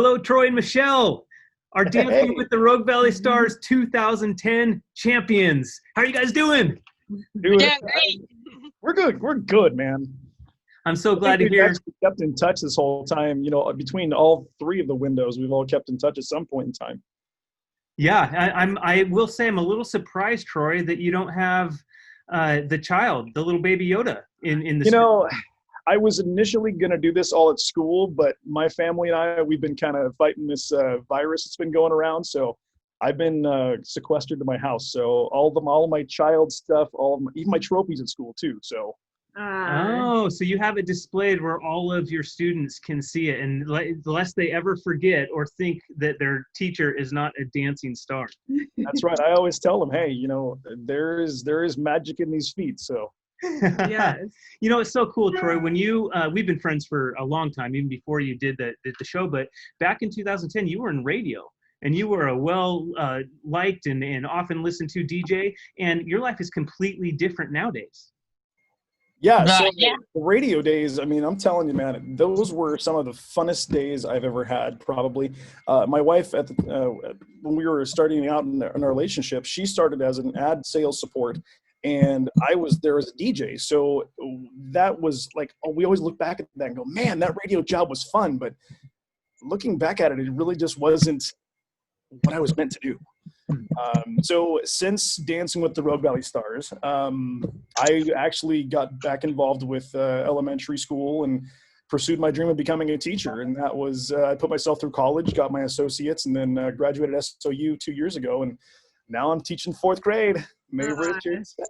Hello, Troy and Michelle, our Dancing with the Rogue Valley Stars 2010 champions. How are you guys doing? Dude, Yeah, great. we're good. We're good, man. I'm so glad to We've hear. actually kept in touch this whole time. You know, between all three of the windows, we've all kept in touch at some point in time. Yeah, I will say I'm a little surprised, Troy, that you don't have the child, the little baby Yoda in the. You know, I was initially going to do this all at school, but my family and we've been kind of fighting this virus that's been going around. So I've been sequestered to my house. So all of my child stuff, even my trophies at school too. So. So you have it displayed where all of your students can see it, and lest they ever forget or think that their teacher is not a dancing star. That's right. I always tell them, hey, you know, there is magic in these feet. So. Yes. You know, it's so cool, Troy. When you we've been friends for a long time, even before you did the show. But back in 2010, you were in radio, and you were a well liked and often listened to DJ. And your life is completely different nowadays. Yeah, so the radio days, I mean, I'm telling you, man, those were some of the funnest days I've ever had, probably. My wife, when we were starting out in our relationship, she started as an ad sales support, and I was there as a DJ. So that was like, we always look back at that and go, man, that radio job was fun. But looking back at it, it really just wasn't what I was meant to do. So since Dancing with the Rogue Valley Stars, I actually got back involved with elementary school and pursued my dream of becoming a teacher. And that was, I put myself through college, got my associates, and then graduated SOU 2 years ago. And now I'm teaching 4th grade. May Richardson.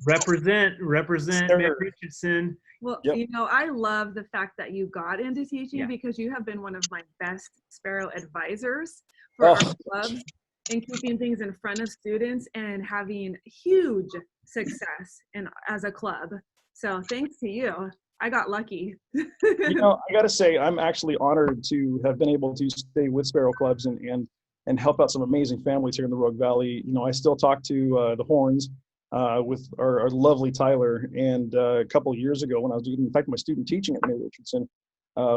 Represent May Richardson. Well, you know, I love the fact that you got into teaching because you have been one of my best Sparrow advisors for our clubs. And keeping things in front of students and having huge success as a club. So thanks to you, I got lucky. You know, I got to say, I'm actually honored to have been able to stay with Sparrow Clubs and help out some amazing families here in the Rogue Valley. You know, I still talk to the Horns with our lovely Tyler. And a couple of years ago when I was doing, in fact, my student teaching at May Richardson,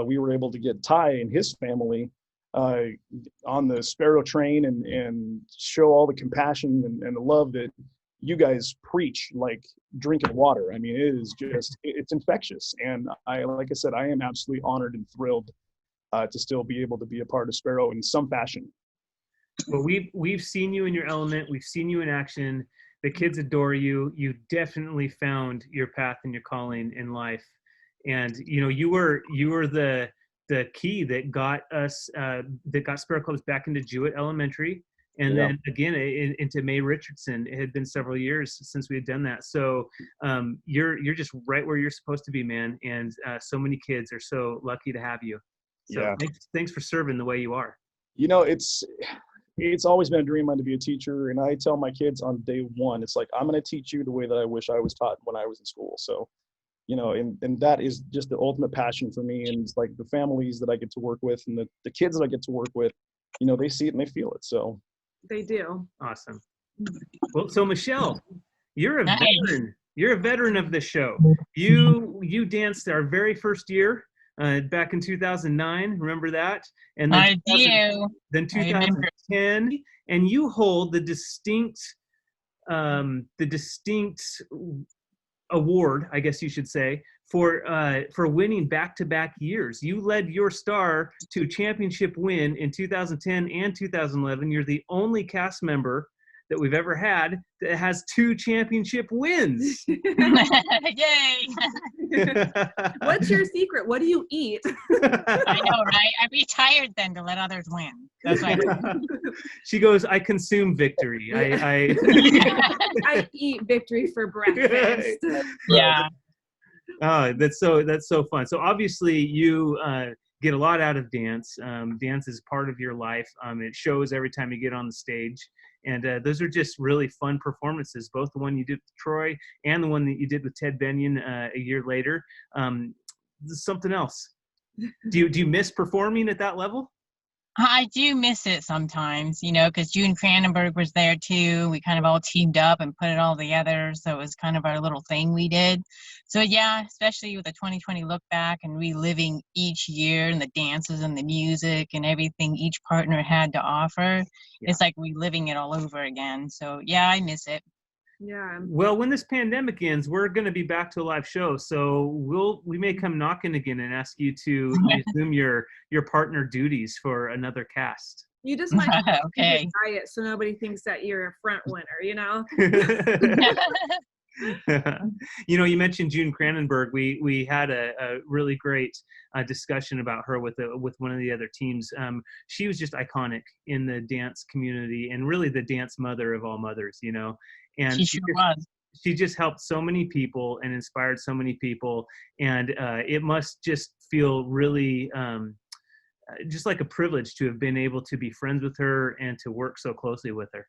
we were able to get Ty and his family on the Sparrow train and show all the compassion and the love that you guys preach like drinking water. I mean, it is just, it's infectious. And like I said, I am absolutely honored and thrilled to still be able to be a part of Sparrow in some fashion. Well, we've seen you in your element. We've seen you in action. The kids adore you. You definitely found your path and your calling in life. And, you know, you were the key that got us, that got Sparrow Clubs back into Jewett Elementary, and then again into May Richardson. It had been several years since we had done that. So you're just right where you're supposed to be, man. And so many kids are so lucky to have you. So thanks for serving the way you are. You know, it's always been a dream of mine to be a teacher, and I tell my kids on day one, it's like, I'm going to teach you the way that I wish I was taught when I was in school. So. You know, and that is just the ultimate passion for me. And it's like the families that I get to work with and the kids that I get to work with, you know, they see it and they feel it. So they do. Awesome. Well, so Michelle, you're a veteran. You're a veteran of the show. You danced our very first year back in 2009. Remember that? And then I do. Then 2010, and you hold the distinct award, I guess you should say, for winning back-to-back years. You led your star to a championship win in 2010 and 2011. You're the only cast member that we've ever had that has 2 championship wins. Yay! What's your secret? What do you eat? I know, right? I'd be tired then to let others win. That's why. She goes, I consume victory. I eat victory for breakfast. Yeah. Oh, that's so fun. So obviously you get a lot out of dance. Dance is part of your life. It shows every time you get on the stage. And those are just really fun performances, both the one you did with Troy and the one that you did with Ted Benyon a year later. Something else. Do you miss performing at that level? I do miss it sometimes, because June Cranenberg was there too. We kind of all teamed up and put it all together. So it was kind of our little thing we did. So yeah, especially with the 2020 look back and reliving each year and the dances and the music and everything each partner had to offer. Yeah. It's like reliving it all over again. So yeah, I miss it. Yeah. Well, when this pandemic ends, we're going to be back to a live show. So we may come knocking again and ask you to resume your partner duties for another cast. You just might have to okay. diet so nobody thinks that you're a front winner, You mentioned June Cranenberg. We had a really great discussion about her with one of the other teams. She was just iconic in the dance community and really the dance mother of all mothers, And she sure was. She just helped so many people and inspired so many people. And it must just feel really just like a privilege to have been able to be friends with her and to work so closely with her.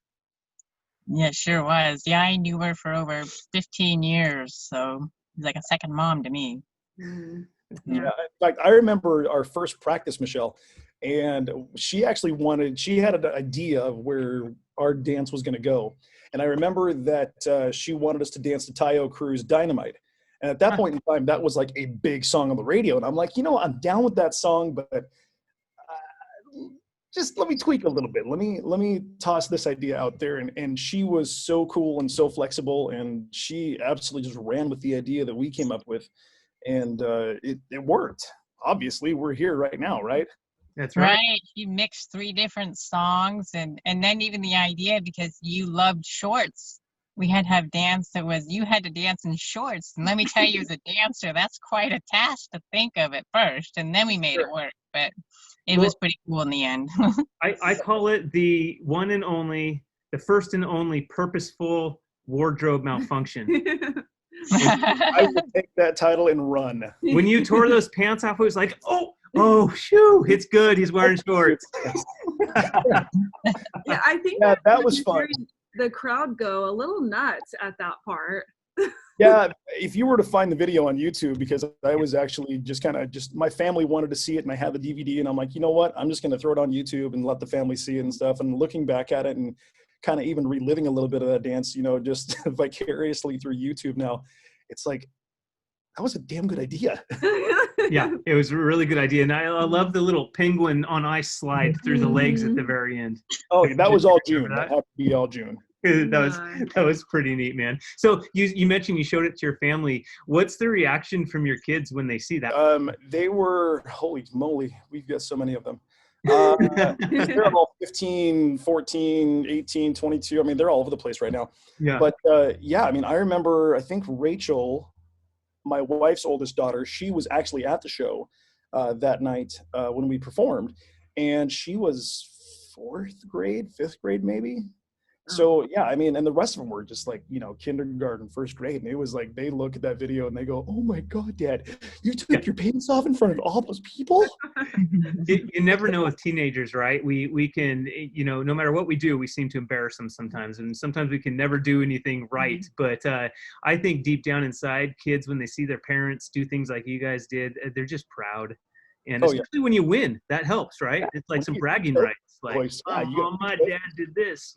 Yeah, it sure was. Yeah, I knew her for over 15 years, so it was like a second mom to me. Mm-hmm. Yeah. In fact, I remember our first practice, Michelle, and she had an idea of where our dance was going to go. And I remember that she wanted us to dance to Tayo Cruz Dynamite. And at that point in time, that was like a big song on the radio. And I'm like, I'm down with that song, but just let me tweak a little bit. Let me toss this idea out there. And she was so cool and so flexible, and she absolutely just ran with the idea that we came up with. And it worked. Obviously, we're here right now, right? That's right. Right. You mixed 3 different songs, and then even the idea, because you loved shorts. We had to have dance that was, you had to dance in shorts. And let me tell you, as a dancer, that's quite a task to think of at first. And then we made it work. But it was pretty cool in the end. I call it the first and only purposeful wardrobe malfunction. I would take that title and run. When you tore those pants off, it was like, oh, shoo, it's good. He's wearing shorts. Yeah, I think that was fun. The crowd go a little nuts at that part. Yeah, if you were to find the video on YouTube, because I was actually just my family wanted to see it, and I had the DVD, and I'm like, you know what? I'm just going to throw it on YouTube and let the family see it and stuff. And looking back at it and kind of even reliving a little bit of that dance, just vicariously through YouTube now, it's like, that was a damn good idea. Yeah, it was a really good idea. And I love the little penguin on ice slide through the legs at the very end. Oh, that was all June. That had to be all June. That was pretty neat, man. So you mentioned you showed it to your family. What's the reaction from your kids when they see that? They were, holy moly, we've got so many of them. They're all 15, 14, 18, 22. I mean, they're all over the place right now. Yeah. But I remember, I think Rachel, my wife's oldest daughter, she was actually at the show that night when we performed, and she was 4th grade, 5th grade maybe. So yeah, I mean, and the rest of them were just like, kindergarten, 1st grade. And it was like, they look at that video and they go, "Oh my God, Dad, you took your pants off in front of all those people?" You never know with teenagers, right? We can, no matter what we do, we seem to embarrass them sometimes. And sometimes we can never do anything right. But I think deep down inside, kids, when they see their parents do things like you guys did, they're just proud. And especially when you win, that helps, right? Yeah. It's like some bragging rights. Like, my dad did this,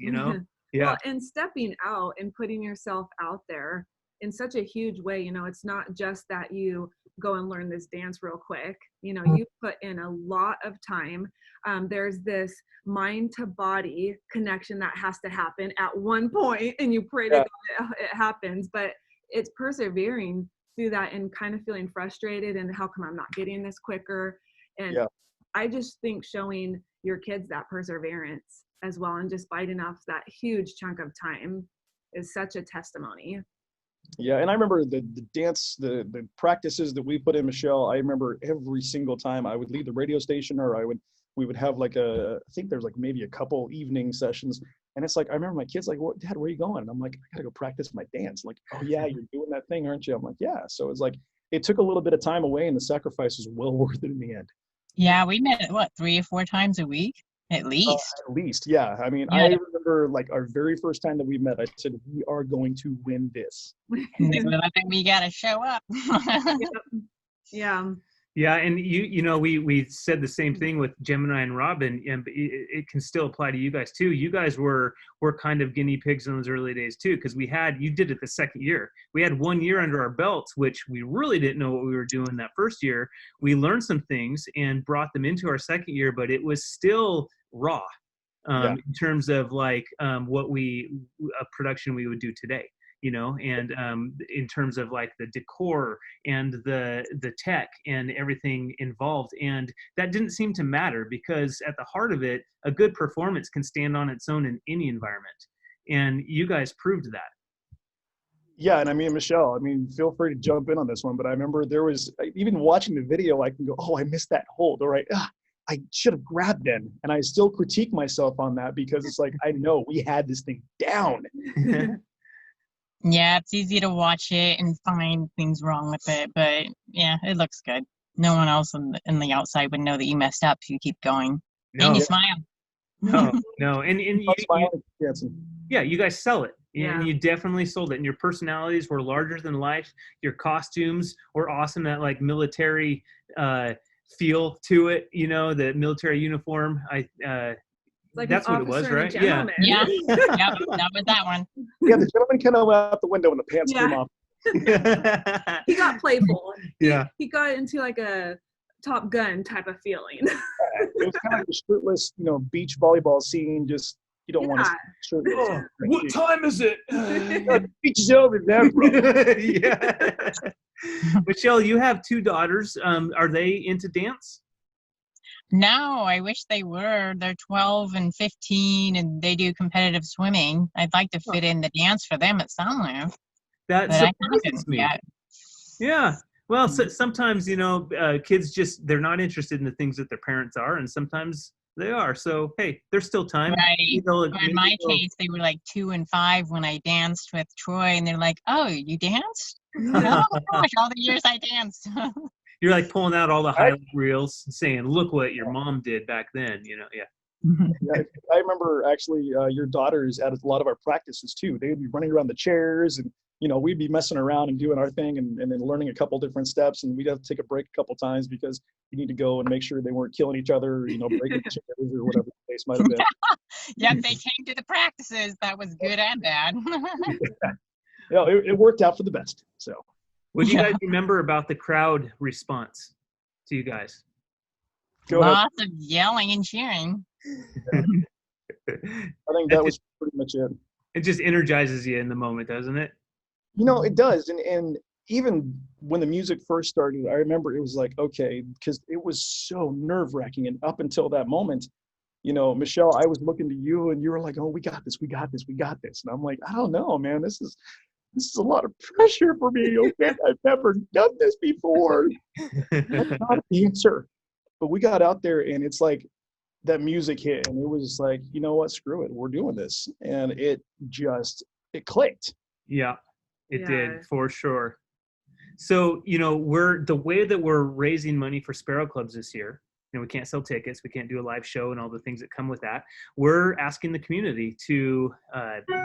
Yeah. Well, and stepping out and putting yourself out there in such a huge way, it's not just that you go and learn this dance real quick. You put in a lot of time. There's this mind to body connection that has to happen at one point, and you pray to God it happens, but it's persevering through that and kind of feeling frustrated and how come I'm not getting this quicker. And I just think showing your kids that perseverance as well and just biting off that huge chunk of time is such a testimony. Yeah, and I remember the dance, the practices that we put in, Michelle. I remember every single time I would leave the radio station, or we would have I think there's like maybe a couple evening sessions, and it's like I remember my kids like, "What, Dad, where are you going?" And I'm like, "I gotta go practice my dance." Like, "Oh yeah, you're doing that thing, aren't you?" I'm like, "Yeah." So it's like it took a little bit of time away, and the sacrifice was well worth it in the end. Yeah, we met 3 or 4 times a week. At least, yeah. I mean, I remember like our very first time that we met, I said, "We are going to win this." I think we got to show up. Yeah. Yeah, and you know we said the same thing with Gemini and Robin, and it can still apply to you guys too. You guys were kind of guinea pigs in those early days too, because you did it the second year. We had 1 year under our belts, which we really didn't know what we were doing that first year. We learned some things and brought them into our second year, but it was still raw in terms of like what a production we would do today. You know, and in terms of like the decor and the tech and everything involved. And that didn't seem to matter, because at the heart of it, a good performance can stand on its own in any environment. And you guys proved that. Yeah, and I mean, Michelle, I mean, feel free to jump in on this one, but I remember there was, even watching the video, I can go, oh, I missed that hold, all right, I should have grabbed then. And I still critique myself on that, because it's like, I know we had this thing down. Yeah, it's easy to watch it and find things wrong with it, but yeah, it looks good. No one else in the outside would know that you messed up if you keep going. No. And you smile. No. And you guys sell it. And you definitely sold it. And your personalities were larger than life. Your costumes were awesome, that like military feel to it, you know, the military uniform. Like that's what it was, right? Yeah. That was that one. Yeah, the gentleman kind of went out the window when the pants came off. He got playful. Yeah. He got into like a Top Gun type of feeling. It was kind of like a shirtless, you know, beach volleyball scene. Just, you don't want to shirtless. Oh, what time is it? Beach is over there, bro. Yeah. Michelle, you have 2 daughters. Are they into dance? No, I wish they were. They're 12 and 15, and they do competitive swimming. I'd like to fit in the dance for them at Summer. That surprises me. Yeah. Well, sometimes, you know, kids they're not interested in the things that their parents are, and sometimes they are. So, hey, there's still time. Right. In my case, they were like 2 and 5 when I danced with Troy, and they're like, "Oh, you danced? Oh gosh, all the years I danced." You're like pulling out all the highlight reels and saying, look what your mom did back then, you know? Yeah. I remember actually your daughters at a lot of our practices too. They would be running around the chairs, and, you know, we'd be messing around and doing our thing, and then learning a couple different steps. And we'd have to take a break a couple times because you need to go and make sure they weren't killing each other, or, you know, breaking the chairs or whatever the case might have been. Yeah, they came to the practices. That was good and bad. Yeah, it worked out for the best. So. What do you guys remember about the crowd response to you guys? Lots of yelling and cheering. I think that was pretty much it. It just energizes you in the moment, doesn't it? You know, it does. And even when the music first started, I remember it was like, okay, because it was so nerve-wracking. And up until that moment, you know, Michelle, I was looking to you, and you were like, oh, we got this. And I'm like, I don't know, man, this is a lot of pressure for me. Okay, I've never done this before. I'm not a dancer. But we got out there, and it's like that music hit, and it was like, you know what, screw it, we're doing this. And it clicked. Yeah, it did, for sure. So, you know, the way that we're raising money for Sparrow Clubs this year, you know, we can't sell tickets, we can't do a live show and all the things that come with that. We're asking the community to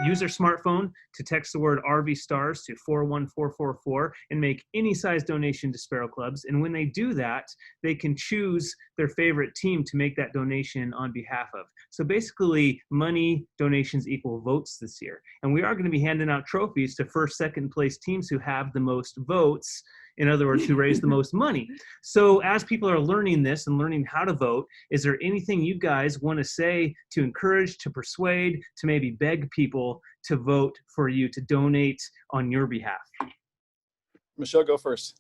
use their smartphone to text the word RV Stars to 41444 and make any size donation to Sparrow Clubs. And when they do that, they can choose their favorite team to make that donation on behalf of. So basically, money donations equal votes this year. And we are going to be handing out trophies to first, second place teams who have the most votes. In other words, who raise the most money. So as people are learning this and learning how to vote, is there anything you guys want to say to encourage, to persuade, to maybe beg people to vote for you, to donate on your behalf? Michelle, go first.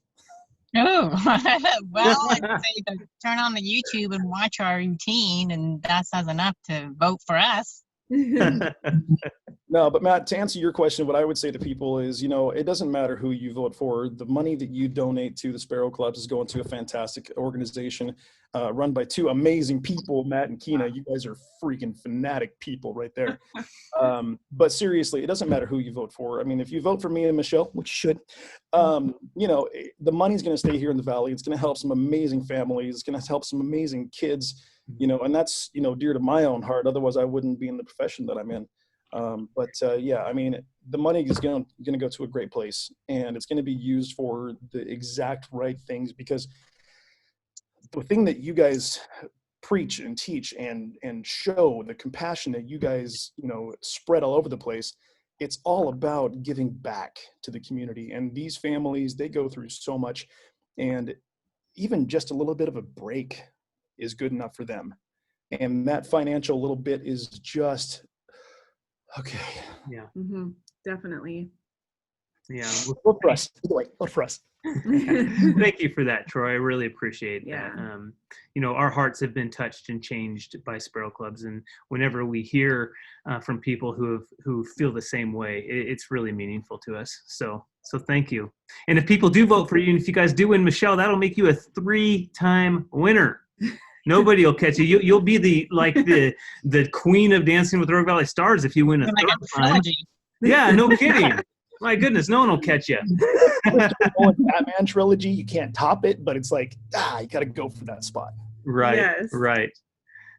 Oh, well, I'd say to turn on the YouTube and watch our routine, and that says enough to vote for us. No, but Matt, to answer your question, what I would say to people is, you know, it doesn't matter who you vote for. The money that you donate to the Sparrow Clubs is going to a fantastic organization run by 2 amazing people, Matt and Keena. You guys are freaking fanatic people right there. But seriously, it doesn't matter who you vote for. I mean, if you vote for me and Michelle, which you should, you know, the money's going to stay here in the Valley. It's going to help some amazing families. It's going to help some amazing kids, you know, and that's, you know, dear to my own heart. Otherwise, I wouldn't be in the profession that I'm in. Yeah, I mean, the money is going to go to a great place, and it's going to be used for the exact right things, because the thing that you guys preach and teach and show, the compassion that you guys, you know, spread all over the place, it's all about giving back to the community. And these families, they go through so much, and even just a little bit of a break is good enough for them. And that financial little bit is just okay. Yeah. Mm-hmm. Definitely. Yeah. Look for us. Look for us. Thank you for that, Troy. I really appreciate Yeah. that. You know, our hearts have been touched and changed by Sparrow Clubs, and whenever we hear from people who feel the same way, it's really meaningful to us. So thank you. And if people do vote for you, and if you guys do win, Michelle, that'll make you a 3-time winner. Nobody will catch you. You'll be the queen of Dancing with the Rogue Valley Stars if you win a third time. Yeah, no kidding. My goodness, no one will catch you. Batman trilogy, you can't top it, but it's like, you got to go for that spot. Right, Yes. right.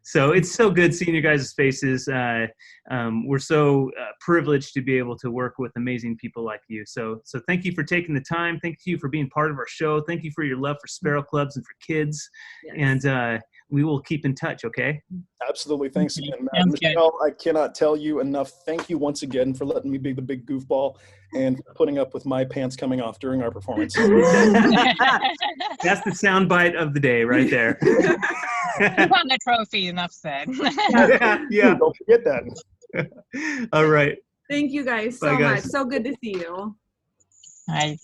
So it's so good seeing you guys' faces. We're so privileged to be able to work with amazing people like you. So thank you for taking the time. Thank you for being part of our show. Thank you for your love for Sparrow Clubs and for kids. Yes. And we will keep in touch, okay? Absolutely. Thanks again, Matt. Michelle, I cannot tell you enough. Thank you once again for letting me be the big goofball and putting up with my pants coming off during our performance. That's the sound bite of the day right there. You won the trophy, enough said. Yeah. Don't forget that. All right. Thank you guys Bye, so guys. much. So good to see you. Hi.